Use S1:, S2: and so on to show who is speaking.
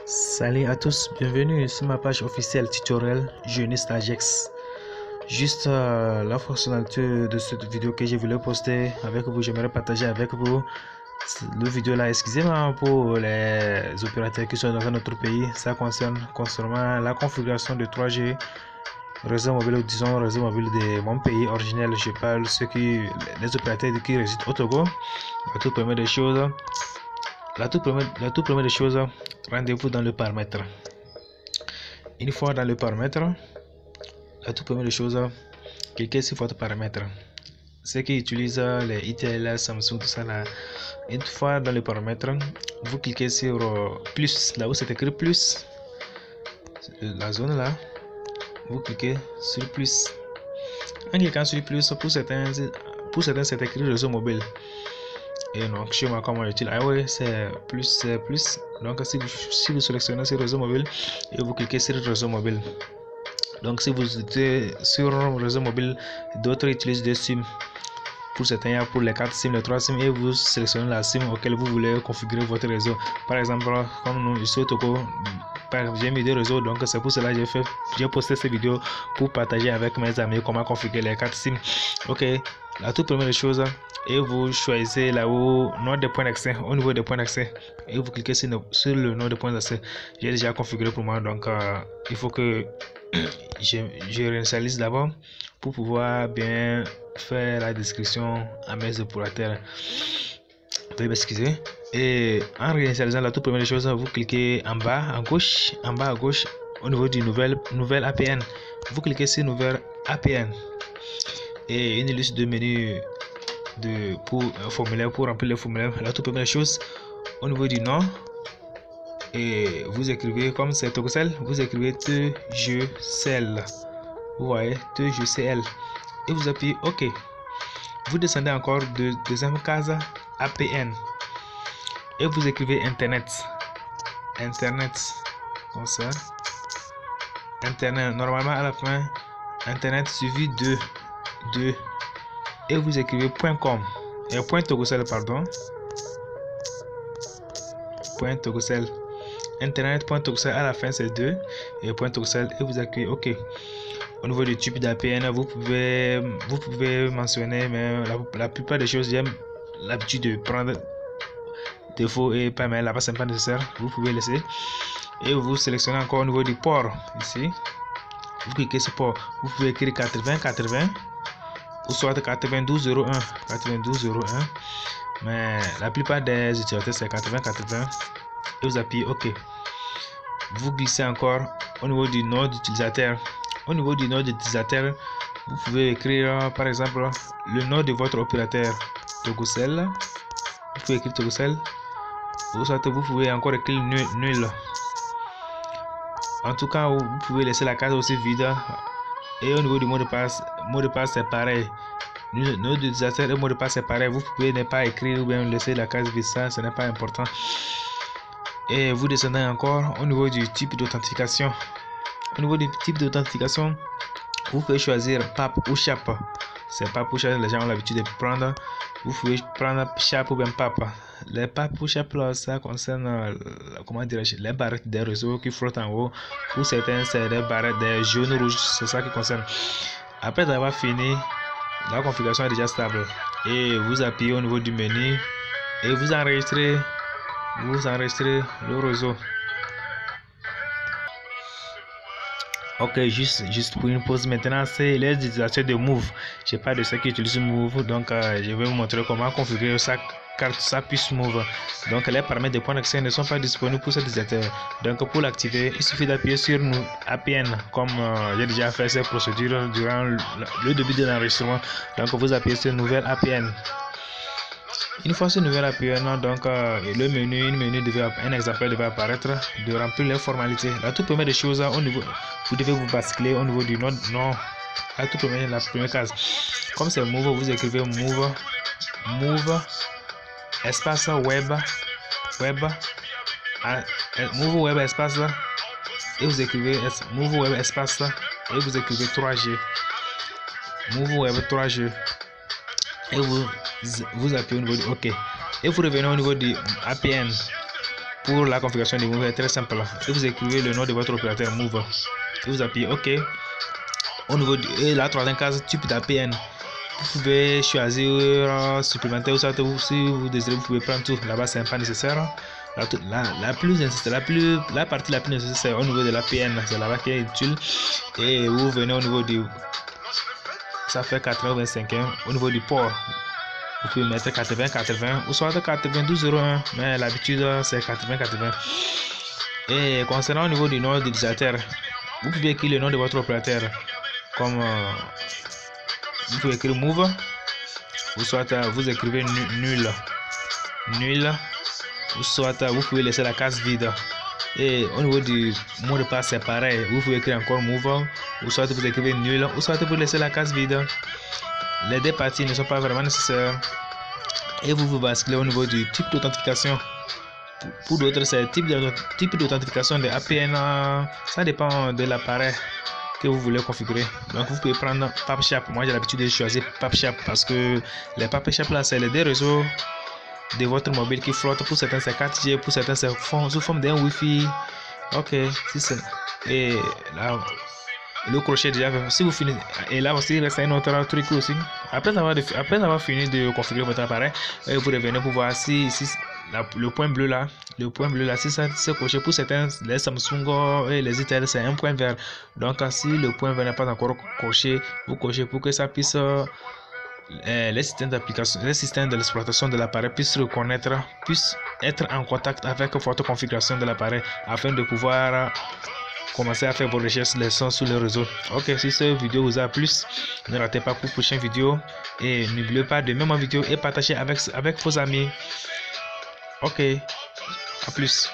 S1: Salut à tous, bienvenue sur ma page officielle tutoriel Jeuniste Ajax. Juste la fonctionnalité de cette vidéo que je voulais poster avec vous, j'aimerais partager avec vous le vidéo là. Excusez-moi pour les opérateurs qui sont dans notre pays. Ça concerne concernant la configuration de 3G réseau mobile, disons réseau mobile de mon pays originel. Je parle les opérateurs qui résident au Togo. La toute première des choses, rendez-vous dans le paramètre. Une fois dans le paramètre, la toute première des choses, cliquez sur votre paramètre. Ceux qui utilisent les ITL, Samsung, tout ça là, une fois dans le paramètre, vous cliquez sur plus, là où c'est écrit plus, la zone là, vous cliquez sur plus. En cliquant sur plus, pour certains c'est écrit réseau mobile. Et donc chez moi, comment j'utilise, ah ouais, c'est plus. Donc si vous sélectionnez ce réseau mobile et vous cliquez sur réseau mobile, donc si vous êtes sur un réseau mobile, d'autres utilisent des SIM. Pour certains, pour les 4 SIM, les 3 SIM, et vous sélectionnez la SIM auquel vous voulez configurer votre réseau. Par exemple, comme nous ici au Togo, j'ai mis des réseaux, donc c'est pour cela que j'ai posté cette vidéo pour partager avec mes amis comment configurer les 4 SIM. Ok, la toute première chose, et vous choisissez là-haut nom de point d'accès, au niveau des points d'accès, et vous cliquez sur le nom de point d'accès. J'ai déjà configuré pour moi, donc il faut que je réinitialise d'abord pour pouvoir bien faire la description à mes opérateurs. Veuillez m'excuser. Et en réinitialisant la toute première chose, vous cliquez en bas à gauche, au niveau du nouvelle APN. Vous cliquez sur nouvelle APN et une liste de menus pour un formulaire, pour remplir le formulaire. La toute première chose, au niveau du nom, et vous écrivez, comme c'est Togocel, vous écrivez TGCL. Vous voyez, TGCL, et vous appuyez OK. Vous descendez encore de deuxième case APN et vous écrivez internet, comme ça, internet, normalement à la fin internet suivi de et vous écrivez .com et .togocel, pardon, .togocel, internet.togocel, à la fin c'est 2 et .togocel, et vous appuyez OK. Au niveau du type d'APN, vous pouvez mentionner, mais la plupart des choses, j'aime l'habitude de prendre défaut et pas mal, là-bas c'est pas nécessaire, vous pouvez laisser. Et vous sélectionnez encore au niveau du port, ici, vous cliquez sur port, vous pouvez écrire 8080 ou soit 9201, mais la plupart des utilisateurs c'est 8080, et vous appuyez OK. Vous glissez encore au niveau du nom d'utilisateur. Au niveau du nom d'utilisateur, vous pouvez écrire par exemple le nom de votre opérateur, Togocel. Vous pouvez écrire Togocel, ou soit vous pouvez encore écrire nul. En tout cas, vous pouvez laisser la case aussi vide. Et au niveau du mot de passe c'est pareil. Nom d'utilisateur et mot de passe c'est pareil. Vous pouvez ne pas écrire ou bien laisser la case vide, ça ce n'est pas important. Et vous descendez encore au niveau du type d'authentification. Au niveau du type d'authentification, vous pouvez choisir PAP ou SHAP. C'est PAP ou SHAP, les gens ont l'habitude de prendre. Vous pouvez prendre SHAP ou bien PAP. Les PAP ou SHAP, là, ça concerne les barrettes des réseaux qui flottent en haut. Pour certains, c'est des barrettes des jaunes rouges. C'est ça qui concerne. Après avoir fini, la configuration est déjà stable. Et vous appuyez au niveau du menu et vous enregistrez le réseau. Ok, juste pour une pause maintenant, c'est les utilisateurs de Move. Je parle de ceux qui utilisent Move, donc je vais vous montrer comment configurer sa carte, sa puce Move. Donc les paramètres de point d'accès ne sont pas disponibles pour cet utilisateur. Donc pour l'activer, il suffit d'appuyer sur APN, comme j'ai déjà fait cette procédure durant le début de l'enregistrement. Donc vous appuyez sur nouvelle APN. Une fois sur nouvelle APN, donc un exemplaire devait apparaître de remplir les formalités. La toute première des choses, au niveau, vous devez vous basculer au niveau du nom. La première case. Comme c'est Move, vous écrivez Move espace web Move web espace, et vous écrivez Move web espace, et vous écrivez 3G. Move web 3G. Et vous appuyez au niveau de OK. Et vous revenez au niveau du APN pour la configuration du Move est très simple. Et vous écrivez le nom de votre opérateur Move. Et vous appuyez OK. Au niveau de la troisième case, type d'APN. Vous pouvez choisir supplémentaire ou soit si vous désirez, vous pouvez prendre tout. Là-bas, c'est pas nécessaire. La partie la plus nécessaire au niveau de l'APN, c'est là-bas qui est utile. Et vous venez au niveau du. Ça fait 80-25. Au niveau du port, vous pouvez mettre 80-80 ou soit 92-01. Mais l'habitude, c'est 80-80. Et concernant au niveau du nom d'utilisateur, vous pouvez écrire le nom de votre opérateur. Comme vous pouvez écrire Move. Ou soit vous écrivez nul. Ou soit vous pouvez laisser la case vide. Et au niveau du mot de passe, c'est pareil. Vous pouvez écrire encore Move. Ou soit vous écrivez nul. Ou soit vous laissez la case vide. Les deux parties ne sont pas vraiment nécessaires. Et vous basculez au niveau du type d'authentification. Pour d'autres, c'est type d'authentification de APN. Ça dépend de l'appareil que vous voulez configurer. Donc vous pouvez prendre PapShap. Moi j'ai l'habitude de choisir PapShap parce que les PapShap là, c'est les deux réseaux de votre mobile qui flottent. Pour certains c'est 4G, pour certains c'est sous forme d'un Wi-Fi. Ok, si c'est et là le crochet déjà fait. Si vous finissez, et là aussi il reste un autre truc aussi. Après avoir fini de configurer votre appareil, vous revenez pour voir si le point bleu là, si ça c'est coché. Pour certains, les Samsung et les Itel, c'est un point vert. Donc si le point vert n'est pas encore coché, vous cochez pour que ça puisse les systèmes d'application, les systèmes de l'exploitation de l'appareil puissent reconnaître, puissent être en contact avec votre configuration de l'appareil afin de pouvoir commencer à faire vos recherches les sons sur le réseau. Ok, si cette vidéo vous a plu, ne ratez pas pour la prochaine vidéo et n'oubliez pas de aimer ma vidéo et partager avec vos amis. Ok, à plus.